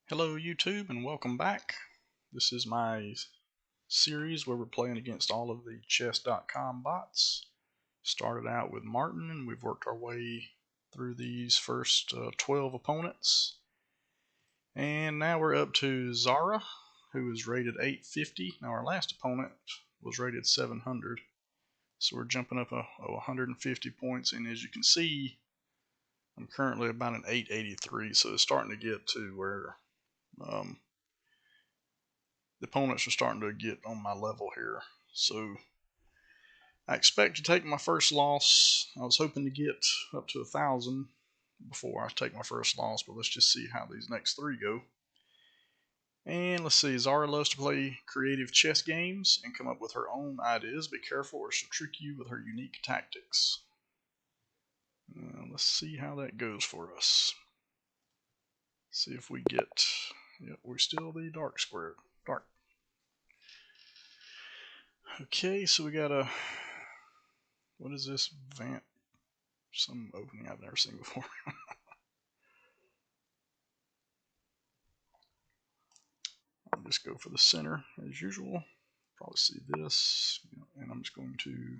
Hello YouTube and welcome back. This is my series where we're playing against all of the chess.com bots. Started out with Martin and we've worked our way through these first 12 opponents. And now we're up to Zara, who is rated 850. Now our last opponent was rated 700. So we're jumping up 150 points, and as you can see, I'm currently about an 883, so it's starting to get to where the opponents are starting to get on my level here. So I expect to take my first loss. I was hoping to get up to 1,000 before I take my first loss, but let's just see how these next three go. And let's see, Zara loves to play creative chess games and come up with her own ideas. Be careful or she'll trick you with her unique tactics. Let's see how that goes for us. See if we get, yep, we're still the dark square. Dark. Okay, so we got a, what is this? Some opening I've never seen before. I'll just go for the center as usual. Probably see this, and I'm just going to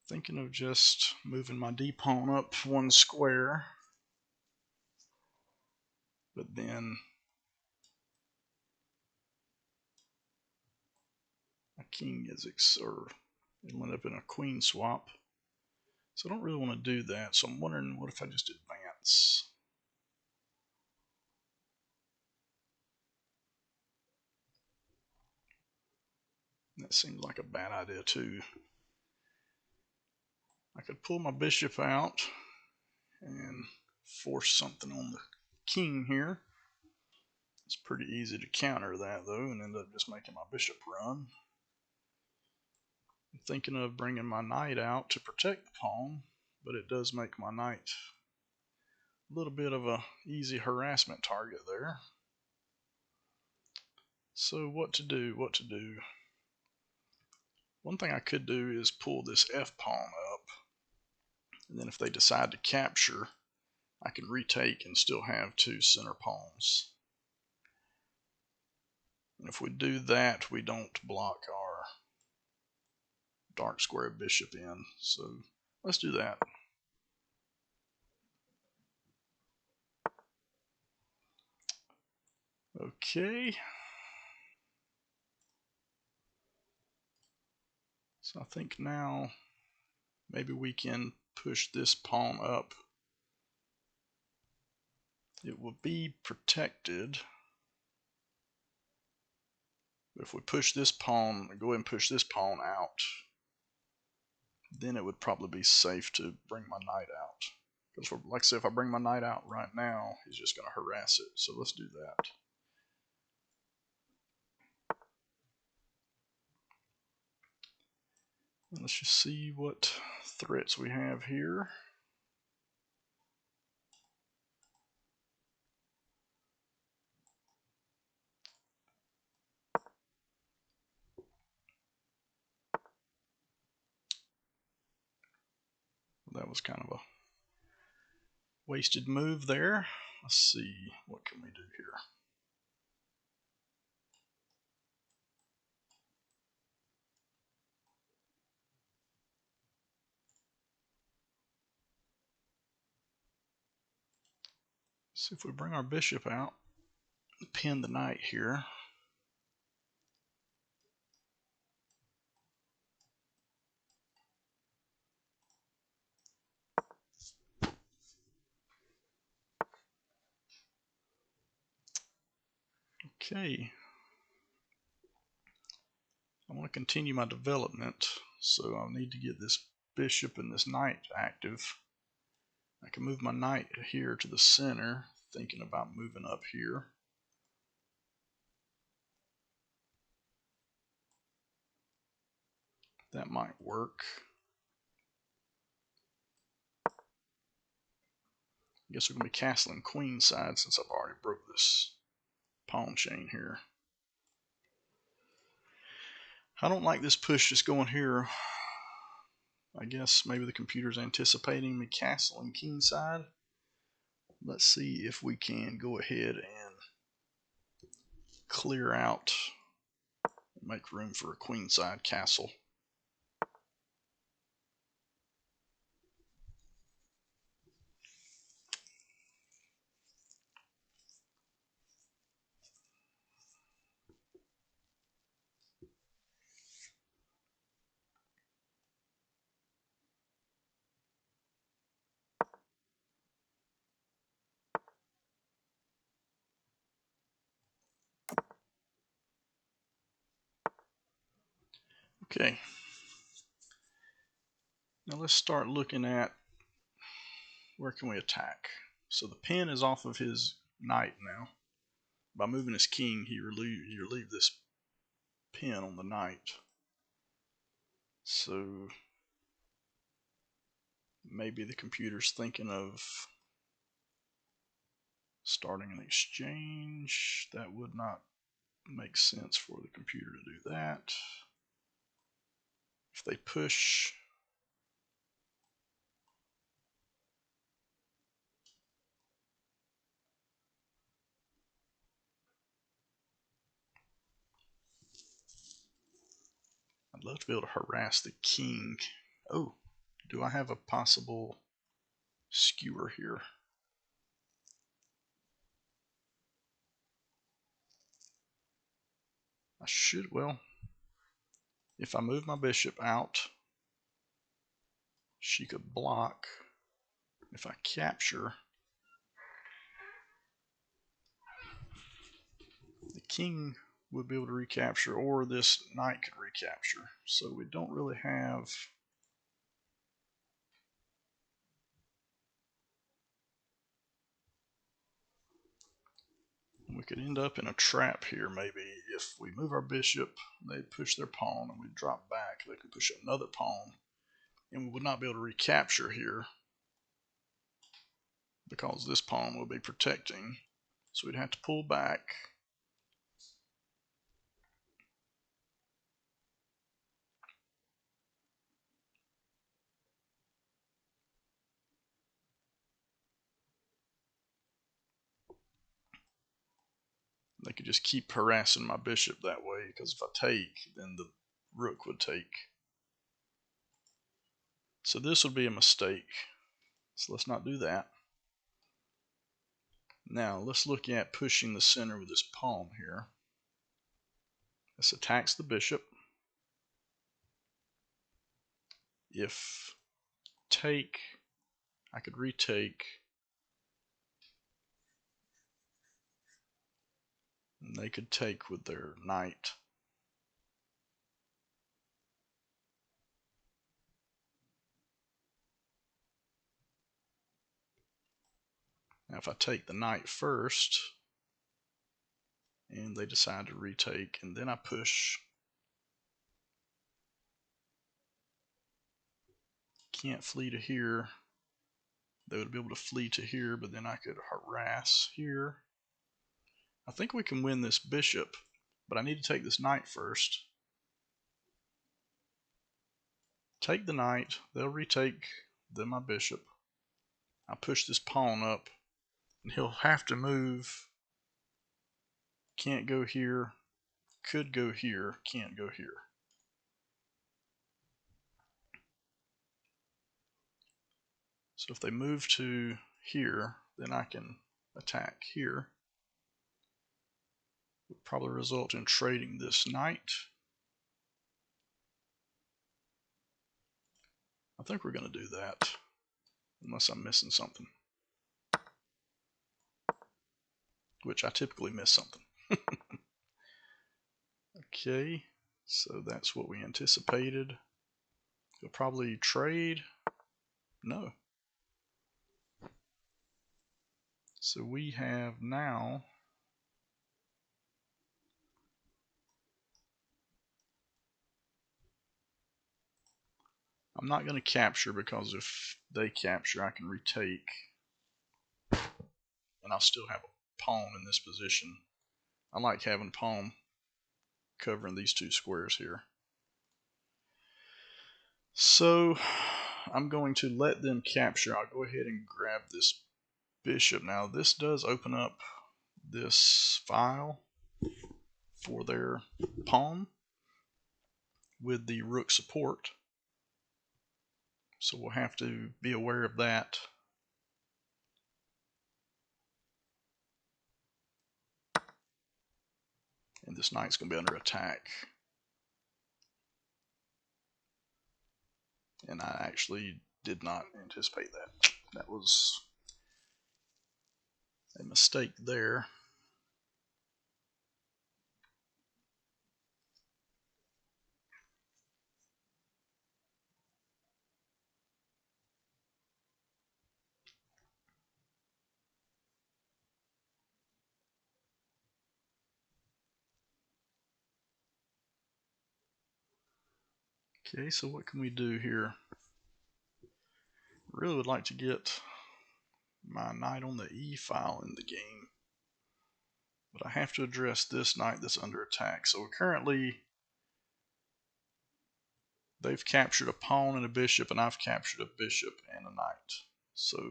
thinking of just moving my D pawn up one square, but then my king is or it'll end up in a queen swap. So I don't really want to do that. So I'm wondering, what if I just advance? That seems like a bad idea too. I could pull my bishop out and force something on the king here. It's pretty easy to counter that though, and end up just making my bishop run. I'm thinking of bringing my knight out to protect the pawn, but it does make my knight a little bit of a easy harassment target there. So what to do? One thing I could do is pull this f pawn up, and then if they decide to capture, I can retake and still have two center pawns. And if we do that, we don't block our dark square bishop in. So let's do that. Okay. So I think now maybe we can push this pawn up. It will be protected. But if we push this pawn, go ahead and push this pawn out, then it would probably be safe to bring my knight out. Because like I said, if I bring my knight out right now, he's just going to harass it. So let's do that. And let's just see what threats we have here. That was kind of a wasted move there. Let's see, what can we do here? See if we bring our bishop out, pin the knight here. Okay. I want to continue my development, so I'll need to get this bishop and this knight active. I can move my knight here to the center, thinking about moving up here. That might work. I guess we're going to be castling queenside since I've already broke this pawn chain here. I don't like this push just going here. I guess maybe the computer's anticipating me castling kingside. Let's see if we can go ahead and clear out, make room for a queenside castle. Okay. Now let's start looking at where can we attack. So the pin is off of his knight now. By moving his king, you relieve this pin on the knight. So maybe the computer's thinking of starting an exchange. That would not make sense for the computer to do that. If they push, I'd love to be able to harass the king. Oh, do I have a possible skewer here? I should, well, if I move my bishop out, she could block. If I capture, the king would be able to recapture, or this knight could recapture. So we don't really have... We could end up in a trap here, maybe. If we move our bishop, they push their pawn, and we drop back, they could push another pawn, and we would not be able to recapture here because this pawn will be protecting. So we'd have to pull back. They could just keep harassing my bishop that way, because if I take, then the rook would take. So this would be a mistake. So let's not do that. Now let's look at pushing the center with this pawn here. This attacks the bishop. If take, I could retake, and they could take with their knight. Now if I take the knight first, and they decide to retake, and then I push, can't flee to here. They would be able to flee to here, but then I could harass here. I think we can win this bishop, but I need to take this knight first. Take the knight, they'll retake, then my bishop. I push this pawn up, and he'll have to move. Can't go here, could go here, can't go here. So if they move to here, then I can attack here. Would probably result in trading this knight. I think we're going to do that, unless I'm missing something. Which I typically miss something. Okay, so that's what we anticipated. He'll probably trade. No. So we have now I'm not going to capture, because if they capture, I can retake, and I'll still have a pawn in this position. I like having pawn covering these two squares here. So I'm going to let them capture. I'll go ahead and grab this bishop. Now this does open up this file for their pawn with the rook support. So we'll have to be aware of that. And this knight's going to be under attack. And I actually did not anticipate that. That was a mistake there. Okay, so what can we do here? Really would like to get my knight on the E file in the game, but I have to address this knight that's under attack. So currently they've captured a pawn and a bishop, and I've captured a bishop and a knight. So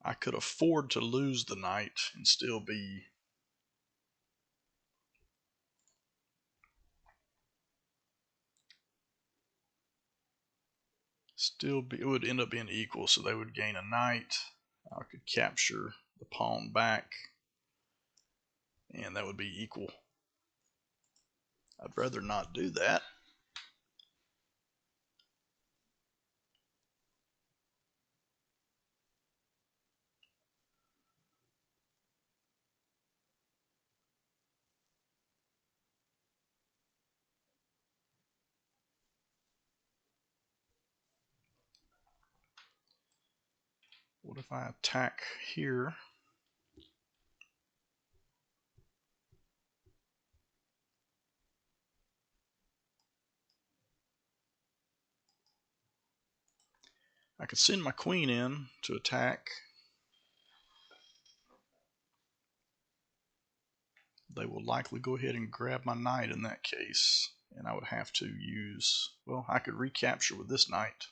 I could afford to lose the knight and still be it would end up being equal, so they would gain a knight. I could capture the pawn back, and that would be equal. I'd rather not do that. What if I attack here? I could send my queen in to attack. They will likely go ahead and grab my knight in that case, and I would have to use, well, I could recapture with this knight.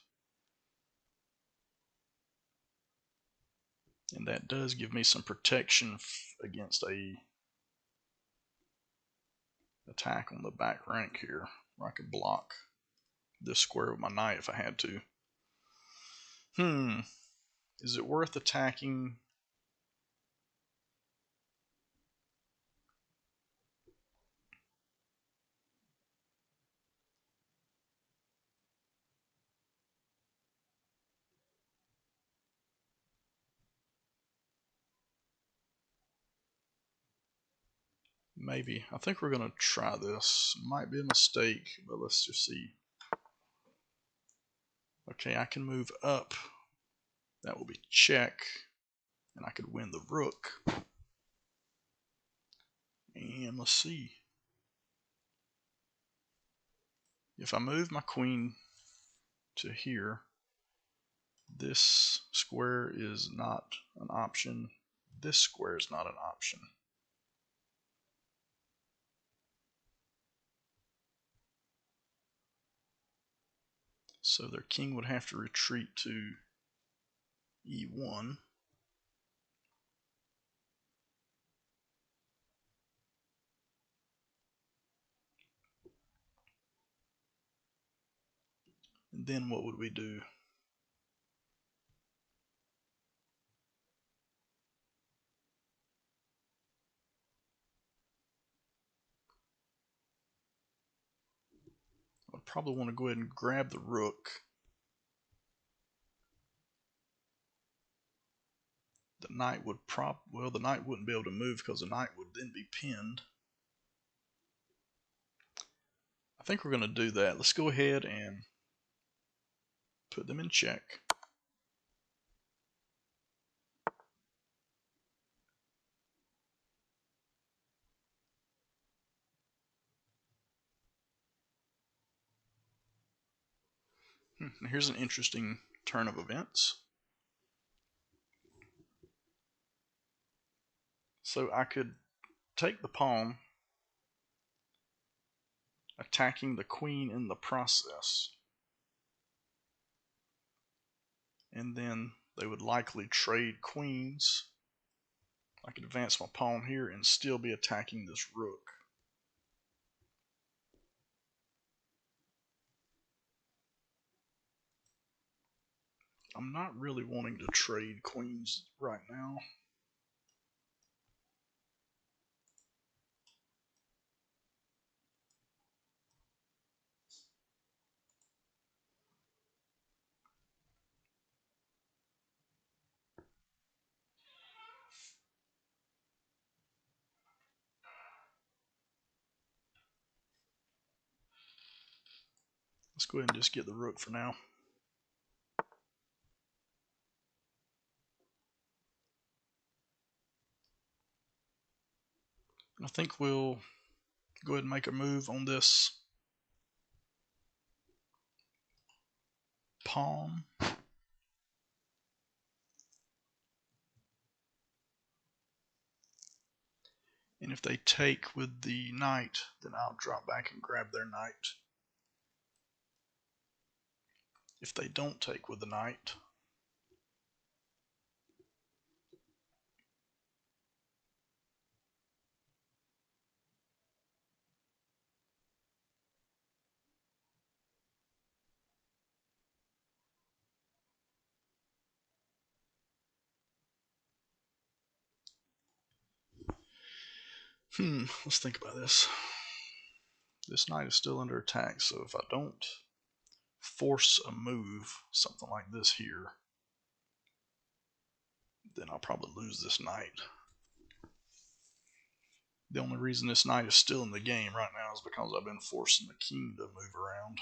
And that does give me some protection against a attack on the back rank here, where I could block this square with my knight if I had to. Is it worth attacking? Maybe. I think we're going to try this. Might be a mistake, but let's just see. Okay, I can move up. That will be check, and I could win the rook. And let's see. If I move my queen to here, this square is not an option. This square is not an option. So their king would have to retreat to e1. And then what would we do? I'd probably want to go ahead and grab the rook. The knight would the knight wouldn't be able to move because the knight would then be pinned. I think we're going to do that. Let's go ahead and put them in check. Here's an interesting turn of events. So I could take the pawn attacking the queen in the process. And then they would likely trade queens. I could advance my pawn here and still be attacking this rook. I'm not really wanting to trade queens right now. Let's go ahead and just get the rook for now. I think we'll go ahead and make a move on this pawn. And if they take with the knight, then I'll drop back and grab their knight. If they don't take with the knight, let's think about this. This knight is still under attack, so if I don't force a move, something like this here, then I'll probably lose this knight. The only reason this knight is still in the game right now is because I've been forcing the king to move around.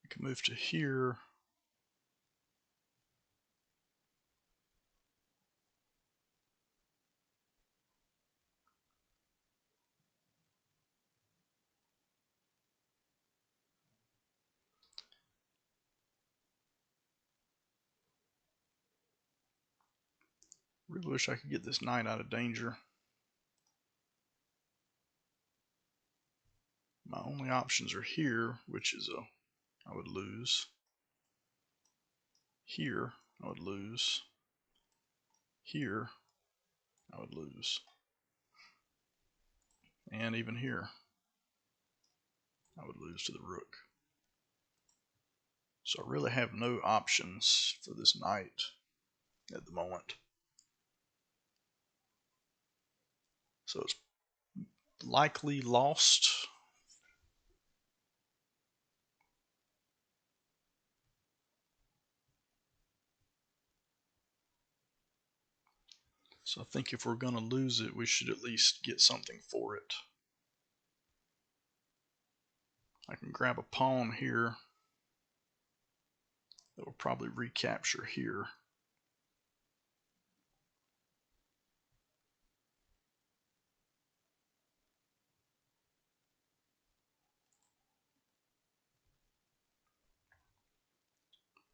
I can move to here. Really wish I could get this knight out of danger. My only options are here, which is I would lose. Here, I would lose. Here, I would lose. And even here, I would lose to the rook. So I really have no options for this knight at the moment. So it's likely lost. So I think if we're going to lose it, we should at least get something for it. I can grab a pawn here that will probably recapture here.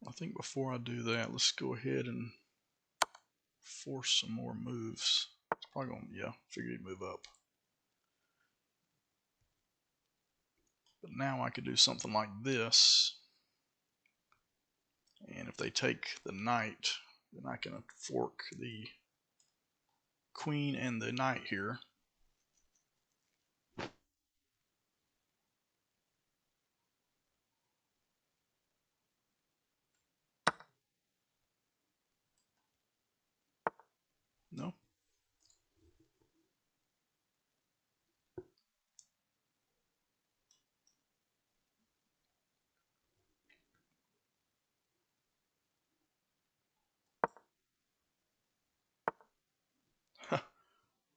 I think before I do that, let's go ahead and force some more moves. It's probably going to, yeah, figure he'd move up. But now I could do something like this. And if they take the knight, then I can fork the queen and the knight here. No.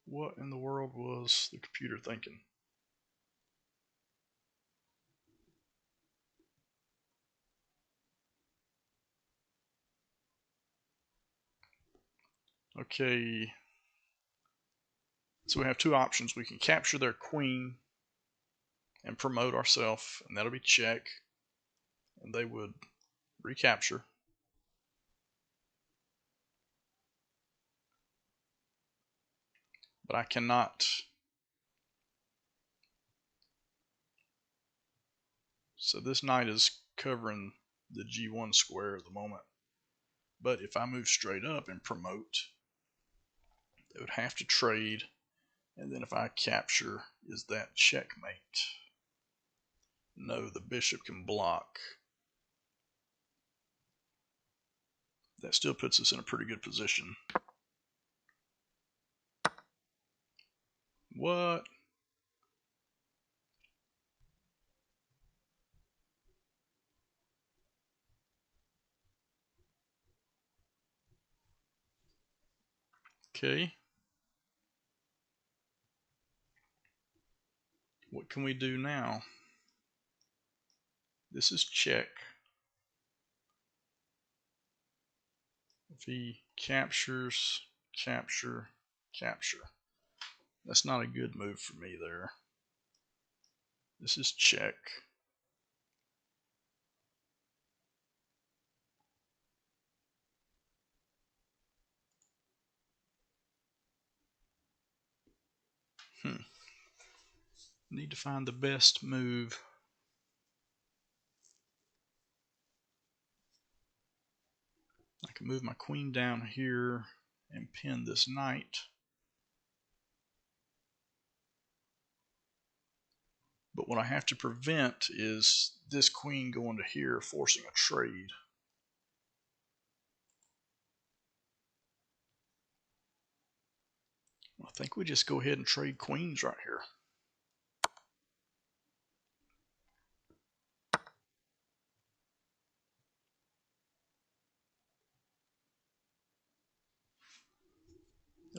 What in the world was the computer thinking? Okay, so we have two options. We can capture their queen and promote ourselves, and that'll be check, and they would recapture. But I cannot. So this knight is covering the G1 square at the moment. But if I move straight up and promote, they would have to trade. And then if I capture, is that checkmate? No, the bishop can block. That still puts us in a pretty good position. What? Okay. What can we do now? This is check. If he captures, capture, capture. That's not a good move for me there. This is check. Need to find the best move. I can move my queen down here and pin this knight. But what I have to prevent is this queen going to here, forcing a trade. I think we just go ahead and trade queens right here.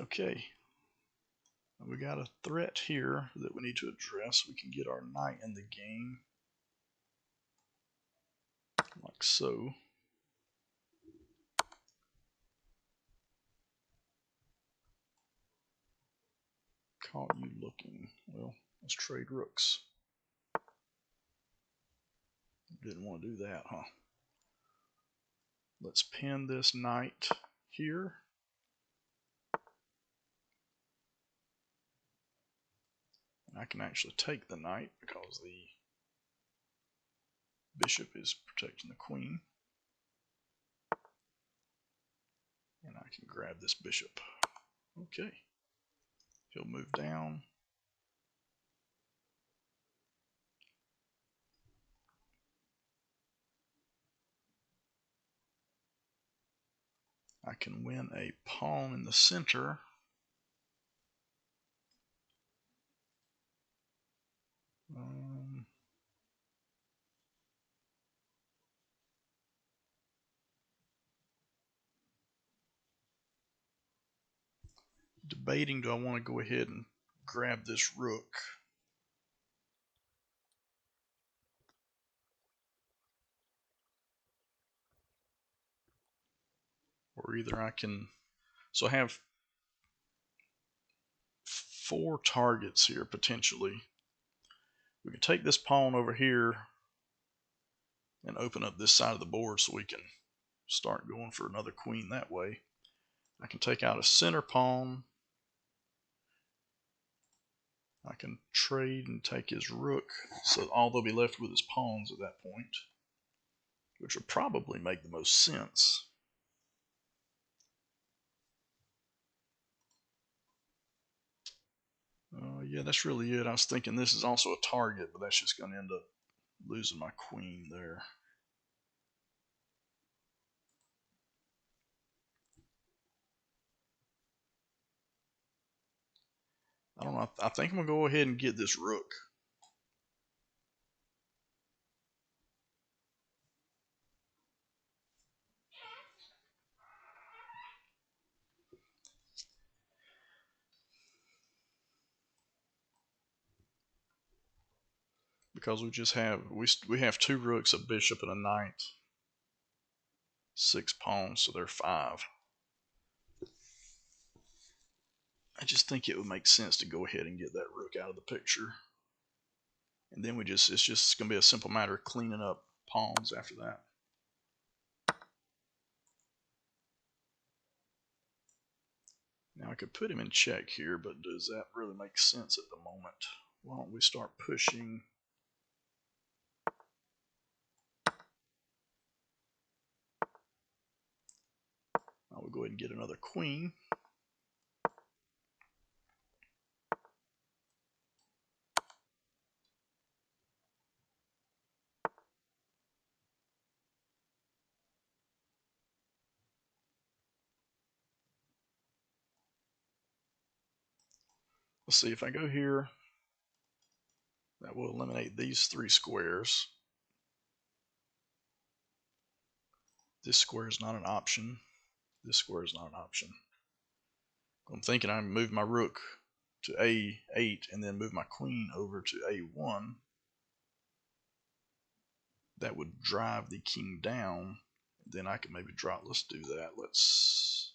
Okay. We got a threat here that we need to address. We can get our knight in the game. Like so. Caught you looking. Well, let's trade rooks. Didn't want to do that, huh? Let's pin this knight here. I can actually take the knight because the bishop is protecting the queen. And I can grab this bishop. Okay. He'll move down. I can win a pawn in the center. Debating, do I want to go ahead and grab this rook? Or either I can, so I have 4 targets here potentially. We can take this pawn over here and open up this side of the board so we can start going for another queen that way. I can take out a center pawn. I can trade and take his rook, so all they'll be left with is pawns at that point, which would probably make the most sense. Yeah, that's really it. I was thinking this is also a target, but that's just going to end up losing my queen there. I don't know. I think I'm going to go ahead and get this rook. Because we have 2 rooks, a bishop, and a knight. 6 pawns, so they're 5. I just think it would make sense to go ahead and get that rook out of the picture. And then it's just going to be a simple matter of cleaning up pawns after that. Now I could put him in check here, but does that really make sense at the moment? Why don't we start pushing? I will go ahead and get another queen. Let's see, if I go here, that will eliminate these 3 squares. This square is not an option. This square is not an option. I'm thinking I move my rook to A8 and then move my queen over to A1. That would drive the king down. Then I can maybe drop. Let's do that. Let's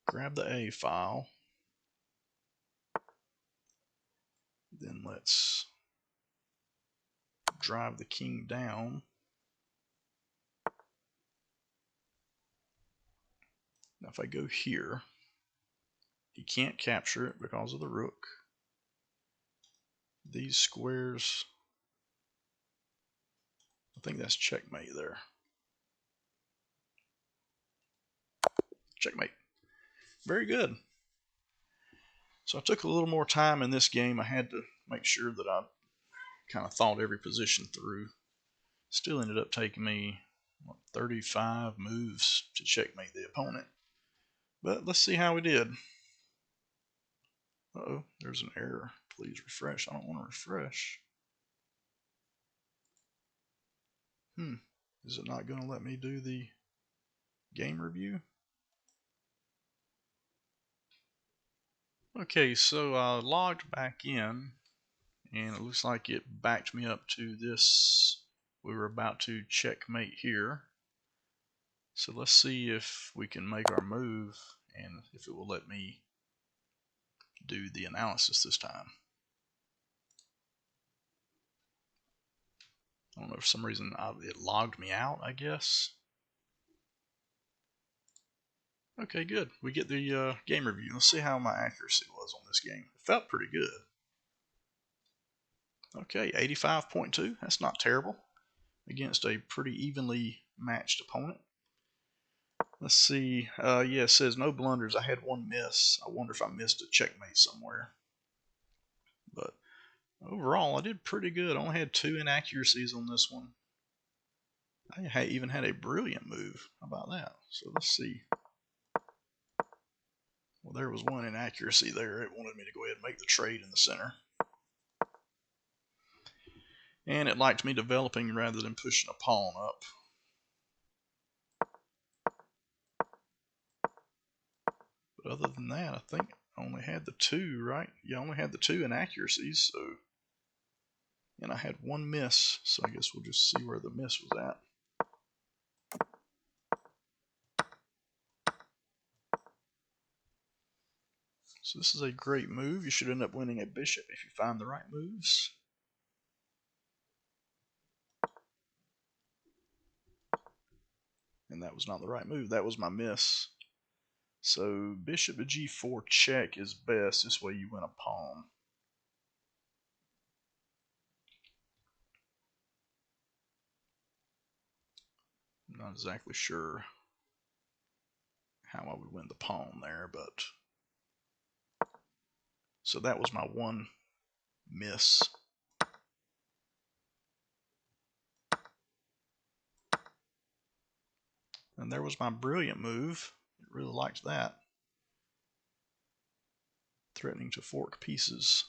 grab the A file. Then let's drive the king down. Now if I go here, he can't capture it because of the rook. These squares, I think that's checkmate there. Checkmate. Very good. So I took a little more time in this game. I had to make sure that I kind of thought every position through. Still ended up taking me 35 moves to checkmate the opponent. But let's see how we did. Uh-oh, there's an error. Please refresh. I don't want to refresh. Is it not going to let me do the game review? Okay, so I logged back in, and it looks like it backed me up to this. We were about to checkmate here. So let's see if we can make our move and if it will let me do the analysis this time. I don't know, for some reason it logged me out, I guess. Okay, good. We get the game review. Let's see how my accuracy was on this game. It felt pretty good. Okay, 85.2. That's not terrible against a pretty evenly matched opponent. Let's see. Yeah, it says no blunders. I had one miss. I wonder if I missed a checkmate somewhere. But overall, I did pretty good. I only had 2 inaccuracies on this one. I even had a brilliant move. How about that? So let's see. Well, there was one inaccuracy there. It wanted me to go ahead and make the trade in the center. And it liked me developing rather than pushing a pawn up. But other than that, I think I only had the 2, right? Yeah, I only had the 2 inaccuracies, so... And I had 1 miss, so I guess we'll just see where the miss was at. So this is a great move. You should end up winning a bishop if you find the right moves. And that was not the right move. That was my miss. So bishop to g4 check is best. This way you win a pawn. I'm not exactly sure how I would win the pawn there, but... So that was my 1 miss. And there was my brilliant move. I really liked that. Threatening to fork pieces.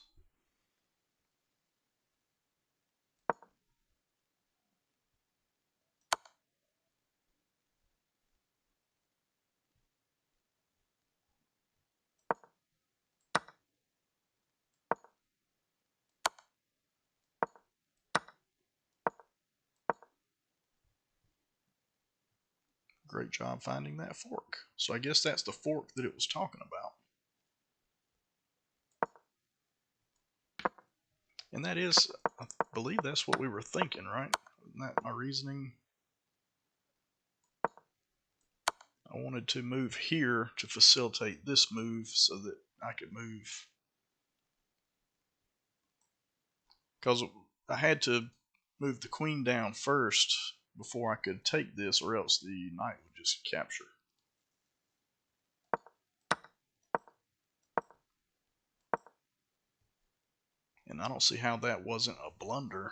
Great job finding that fork. So I guess that's the fork that it was talking about. And that is, I believe that's what we were thinking, right? Isn't that my reasoning? I wanted to move here to facilitate this move so that I could move. Because I had to move the queen down first before I could take this, or else the knight would just capture. And I don't see how that wasn't a blunder.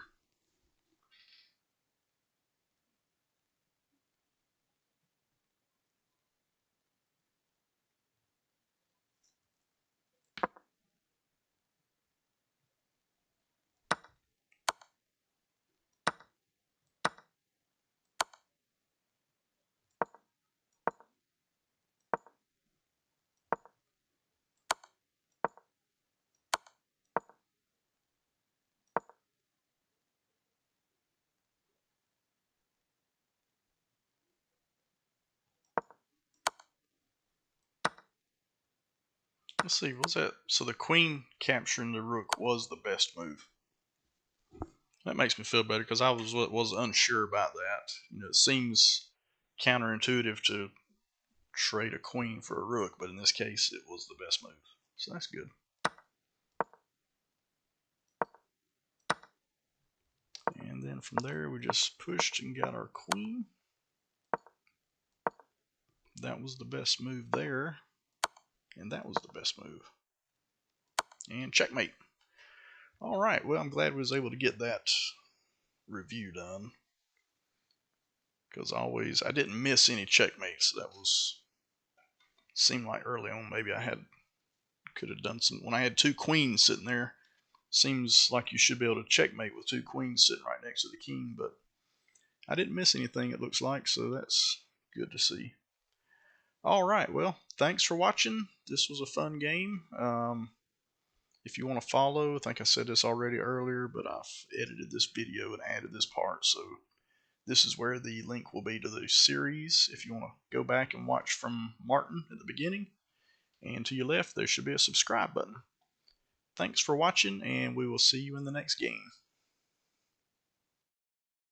Let's see, what's that? So the queen capturing the rook was the best move. That makes me feel better because I was unsure about that. It seems counterintuitive to trade a queen for a rook, but in this case, it was the best move. So that's good. And then from there, we just pushed and got our queen. That was the best move there. And that was the best move. And checkmate. All right, well, I'm glad we was able to get that review done. Because I didn't miss any checkmates. That seemed like early on maybe I could have done some. When I had two queens sitting there, seems like you should be able to checkmate with two queens sitting right next to the king, but I didn't miss anything, it looks like, so that's good to see. All right, well, thanks for watching. This was a fun game. If you want to follow, I think I said this already earlier, but I've edited this video and added this part, so this is where the link will be to the series if you want to go back and watch from Martin at the beginning. And to your left, there should be a subscribe button. Thanks for watching, and we will see you in the next game.